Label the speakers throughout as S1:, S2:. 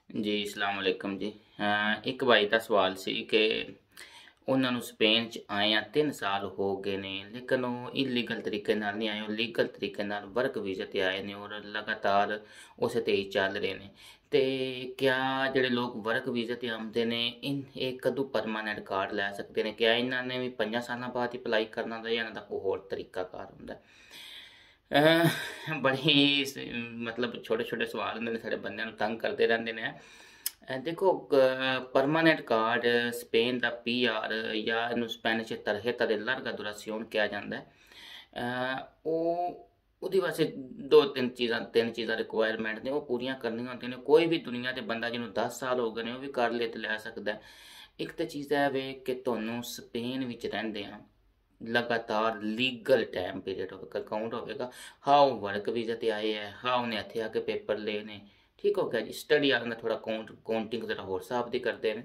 S1: ਜੀ ਅਸਲਾਮ ਵਾਲੇਕਮ ਜੀ। ਇੱਕ ਭਾਈ ਦਾ ਸਵਾਲ ਸੀ ਕਿ ਉਹਨਾਂ ਨੂੰ ਸਪੇਨ 'ਚ ਆਇਆਂ 3 ਸਾਲ ਹੋ ਗਏ ਨੇ, ਲੇਕਿਨ ਉਹ ਇਲੀਗਲ ਤਰੀਕੇ ਨਾਲ ਨਹੀਂ ਆਏ, ਉਹ ਲੀਗਲ ਤਰੀਕੇ ਨਾਲ ਵਰਕ ਵੀਜ਼ੇ ਤੇ ਆਏ ਨੇ ਔਰ ਲਗਾਤਾਰ ਉਸੇ ਤੇ ਹੀ ਚੱਲ ਰਹੇ ਨੇ। ਤੇ ਕਿਆ ਜਿਹੜੇ ਲੋਕ ਵਰਕ ਵੀਜ਼ੇ ਤੇ ਆਉਂਦੇ ਨੇ ਇਹ ਕਦੋਂ ਪਰਮਾਨੈਂਟ ਕਾਰਡ ਲੈ ਸਕਦੇ ਨੇ? ਕਿਆ ਇਹਨਾਂ ਨੇ ਵੀ 5 ਸਾਲਾਂ ਬਾਅਦ ਹੀ ਅਪਲਾਈ ਕਰਨਾ ਹੁੰਦਾ ਜਾਂ ਇਹਨਾਂ ਦਾ ਕੋਈ ਹੋਰ ਤਰੀਕਾਕਾਰ ਹੁੰਦਾ? ਬੜੀ ਮਤਲਬ ਛੋਟੇ ਛੋਟੇ ਸਵਾਲ ਹੁੰਦੇ ਨੇ, ਸਾਡੇ ਬੰਦਿਆਂ ਨੂੰ ਤੰਗ ਕਰਦੇ ਰਹਿੰਦੇ ਨੇ। ਦੇਖੋ, ਪਰਮਾਨੈਂਟ ਕਾਰਡ ਸਪੇਨ ਦਾ ਪੀਆਰ ਜਾਂ ਇਹਨੂੰ ਸਪੈਨਿਸ਼ ਤਰਹੇਤਾ ਦੇ ਲਾਰਗਾ ਦੁਰਾਸੀਓਨ ਕਿਹਾ ਜਾਂਦਾ ਹੈ। ਉਹਦੇ ਵਾਸਤੇ ਤਿੰਨ ਚੀਜ਼ਾਂ ਰਿਕੁਆਇਰਮੈਂਟ ਨੇ, ਉਹ ਪੂਰੀਆਂ ਕਰਨੀਆਂ ਹੁੰਦੀਆਂ ਨੇ। ਕੋਈ ਵੀ ਦੁਨੀਆ ਤੇ ਬੰਦਾ ਜਿਹਨੂੰ 10 ਸਾਲ ਹੋ ਗਏ ਨੇ ਉਹ ਵੀ ਕਰ ਲੈ ਤੇ ਲੈ ਸਕਦਾ ਹੈ। ਇੱਕ ਤਾਂ ਚੀਜ਼ ਇਹ ਵੇ ਕਿ ਤੁਹਾਨੂੰ ਸਪੇਨ ਵਿੱਚ ਰਹਿੰਦੇ ਆ ਲਗਾਤਾਰ ਲੀਗਲ ਟਾਈਮ ਪੀਰੀਅਡ ਹੋਵੇਗਾ, ਕਾਊਂਟ ਹੋਵੇਗਾ। ਹਾਂ, ਉਹ ਵਰਕ ਵੀਜ਼ੇ ਤੇ ਆਏ ਹੈ, ਹਾਂ ਉਹਨੇ ਇੱਥੇ ਆ ਕੇ ਪੇਪਰ ਲਏ ਨੇ, ਠੀਕ ਹੋ ਗਿਆ ਜੀ। ਸਟੱਡੀ ਵਾਲਿਆਂ ਦਾ ਥੋੜਾ ਕਾਊਂਟਿੰਗ ਜ਼ਰਾ ਹੋਰ ਹਿਸਾਬ ਦੀ ਕਰਦੇ ਨੇ।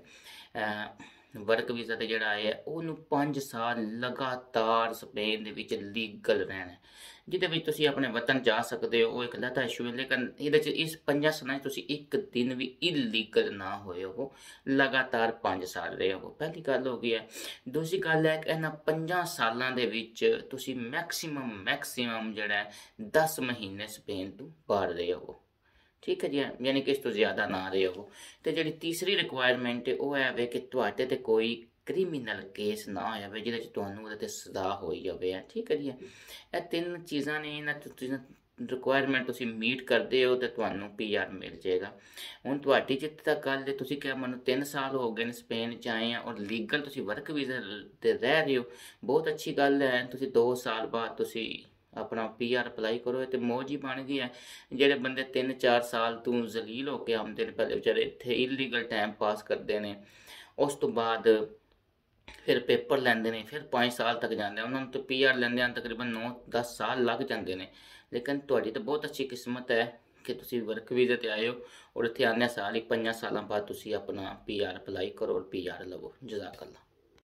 S1: ਵਰਕ ਵੀਜ਼ਾ ਤੇ ਜਿਹੜਾ ਆਇਆ ਉਹਨੂੰ 5 ਸਾਲ ਲਗਾਤਾਰ ਸਪੇਨ ਦੇ ਵਿੱਚ ਲੀਗਲ ਰਹਿਣਾ, ਜਿਹਦੇ ਵਿੱਚ ਤੁਸੀਂ ਆਪਣੇ ਵਤਨ ਜਾ ਸਕਦੇ ਹੋ। ਉਹ ਇੱਕ ਲਹਿਦਾ ਇਸ਼ੂ ਹੈ, ਲੇਕਿਨ ਇਹਦੇ 'ਚ ਇਸ 5 ਸਾਲਾਂ 'ਚ ਤੁਸੀਂ ਇੱਕ ਦਿਨ ਵੀ ਇਲੀਗਲ ਨਾ ਹੋਏ ਹੋ, ਲਗਾਤਾਰ 5 ਸਾਲ ਰਹੇ ਹੋ। ਪਹਿਲੀ ਗੱਲ ਹੋ ਗਈ ਹੈ। ਦੂਸਰੀ ਗੱਲ ਹੈ ਕਿ ਇਹਨਾਂ 5 ਸਾਲਾਂ ਦੇ ਵਿੱਚ ਤੁਸੀਂ ਮੈਕਸੀਮਮ ਜਿਹੜਾ 10 ਮਹੀਨੇ ਸਪੇਨ ਤੋਂ ਬਾਹਰ ਰਹੇ ਹੋ, ਠੀਕ ਹੈ ਜੀ, ਯਾਨੀ ਕਿ ਇਸ ਤੋਂ ਜ਼ਿਆਦਾ ਨਾ ਰਹੇ ਹੋ। ਤੇ ਜਿਹੜੀ ਤੀਸਰੀ ਰਿਕੁਆਇਰਮੈਂਟ ਹੈ ਉਹ ਹੈ ਕਿ ਤੁਹਾਡੇ ਤੇ ਕੋਈ ਕ੍ਰਿਮੀਨਲ ਕੇਸ ਨਾ ਹੋਇਆ ਹੋਵੇ ਜਿਹਦੇ 'ਚ ਤੁਹਾਨੂੰ ਉਹਦੇ ਤੇ ਸਜ਼ਾ ਹੋਈ ਜਾਵੇ, ਠੀਕ ਹੈ ਜੀ। ਇਹ 3 ਚੀਜ਼ਾਂ ਨੇ, ਇਹਨਾਂ ਰਿਕੁਆਇਰਮੈਂਟ ਤੁਸੀਂ ਮੀਟ ਕਰਦੇ ਹੋ ਤੇ ਤੁਹਾਨੂੰ ਪੀਆਰ ਮਿਲ ਜਾਏਗਾ। ਹੁਣ ਤੁਹਾਡੀ ਜਿੱਥੇ ਤੱਕ ਗੱਲ ਹੈ, ਤੁਸੀਂ ਕਿਹਾ ਮੈਨੂੰ 3 ਸਾਲ ਹੋ ਗਏ ਨੇ ਸਪੇਨ 'ਚ ਆਏ ਆ ਔਰ ਲੀਗਲ ਤੁਸੀਂ ਵਰਕ ਵੀਜ਼ੇ ਤੇ ਰਹਿ ਰਹੇ ਹੋ, ਬਹੁਤ ਅੱਛੀ ਗੱਲ ਹੈ। ਤੁਸੀਂ 2 ਸਾਲ ਬਾਅਦ ਤੁਸੀਂ ਆਪਣਾ ਪੀਆਰ ਅਪਲਾਈ ਕਰੋ ਤੇ ਮੌਜ ਹੀ ਬਣ ਗਈ ਹੈ। ਜਿਹੜੇ ਬੰਦੇ 3-4 ਸਾਲ ਤੋਂ ਜ਼ਲੀਲ ਹੋ ਕੇ ਆਉਂਦੇ ਨੇ, ਪਹਿਲੇ ਵਿਚਾਰੇ ਇੱਥੇ ਇਲੀਗਲ ਟਾਈਮ ਪਾਸ ਕਰਦੇ ਨੇ, ਉਸ ਤੋਂ ਬਾਅਦ ਫਿਰ ਪੇਪਰ ਲੈਂਦੇ ਨੇ, ਫਿਰ 5 ਸਾਲ ਤੱਕ ਜਾਂਦੇ, ਉਹਨਾਂ ਨੂੰ ਤਾਂ ਪੀਆਰ ਲੈਂਦਿਆਂ ਤਕਰੀਬਨ 9-10 ਸਾਲ ਲੱਗ ਜਾਂਦੇ ਨੇ। ਲੇਕਿਨ ਤੁਹਾਡੀ ਤਾਂ ਬਹੁਤ ਅੱਛੀ ਕਿਸਮਤ ਹੈ ਕਿ ਤੁਸੀਂ ਵਰਕ ਵੀਜ਼ੇ ਤੇ ਆਏ ਹੋ ਔਰ ਇੱਥੇ ਆਉਂਦੇ ਸਾਲ ਹੀ 5 ਸਾਲਾਂ ਬਾਅਦ ਤੁਸੀਂ ਆਪਣਾ ਪੀਆਰ ਅਪਲਾਈ ਕਰੋ ਔਰ ਪੀਆਰ ਲਵੋ। ਜਜ਼ਾਕ ਅੱਲਾ।